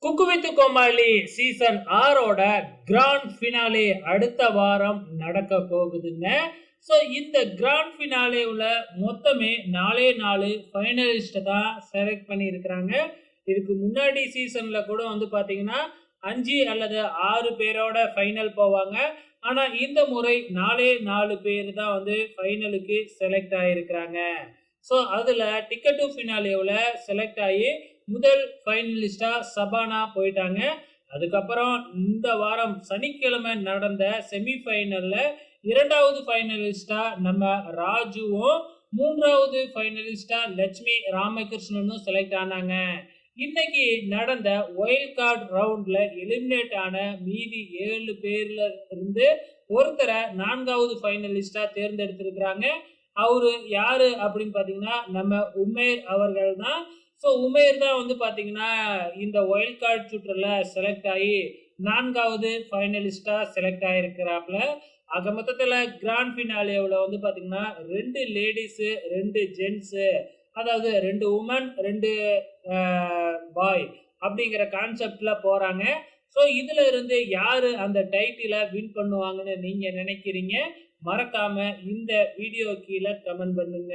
Cook with Comali season 6ஓட grand finale அடுத்த வாரம் நடக்க போகுதுங்க. ஸோ இந்த கிராண்ட் ஃபினாலேவுல மொத்தமே 4 ஃபைனலிஸ்ட்ட தான் செலக்ட் பண்ணியிருக்கிறாங்க. இதுக்கு முன்னாடி சீசன்ல கூட பார்த்தீங்கன்னா, 5 அல்லது 6 பேரோட ஃபைனல் போவாங்க. ஆனா இந்த முறை 4 பேர் தான் ஃபைனலுக்கு செலக்ட் ஆயிருக்கிறாங்க. ஸோ அதுல டிக்கெட் டூ ஃபினாலேவுல செலக்ட் ஆயி முதல் ஃபைனலிஸ்டா சபானா போயிட்டாங்க. அதுக்கப்புறம் இந்த வாரம் சனிக்கிழமை நடந்த செமி ஃபைனல்ல 2வது ஃபைனலிஸ்டா நம்ம ராஜுவும், 3வது ஃபைனலிஸ்டா லட்சுமி ராமகிருஷ்ணனும் செலக்ட் ஆனாங்க. இன்னைக்கு நடந்த வைல்ட் கார்டு ரவுண்ட்ல எலிமினேட் ஆன மீதி 7 பேர்ல இருந்து ஒருத்தரை 4வது ஃபைனலிஸ்டா தேர்ந்தெடுத்திருக்கிறாங்க. அவரு யாரு அப்படின்னு பாத்தீங்கன்னா, நம்ம உமேர் அவர்கள் தான். ஸோ உமேர் தான் பாத்தீங்கன்னா, இந்த வைல்ட் கார்டு சுற்றுல செலக்ட் ஆகி 4வது ஃபைனலிஸ்டா செலக்ட் ஆயிருக்கிறாப்ல. ஆக மொத்தத்துல கிராண்ட் ஃபினாலேவுல பாத்தீங்கன்னா 2 லேடிஸ் 2 ஜென்ஸ், அதாவது 2 உமன் 2 பாய் அப்படிங்கிற கான்செப்ட்ல போறாங்க. ஸோ இதுல இருந்து யாரு அந்த டைட்டில வின் பண்ணுவாங்கன்னு நீங்க நினைக்கிறீங்க? மறக்காம இந்த வீடியோ கீழே கமெண்ட் பண்ணுங்க.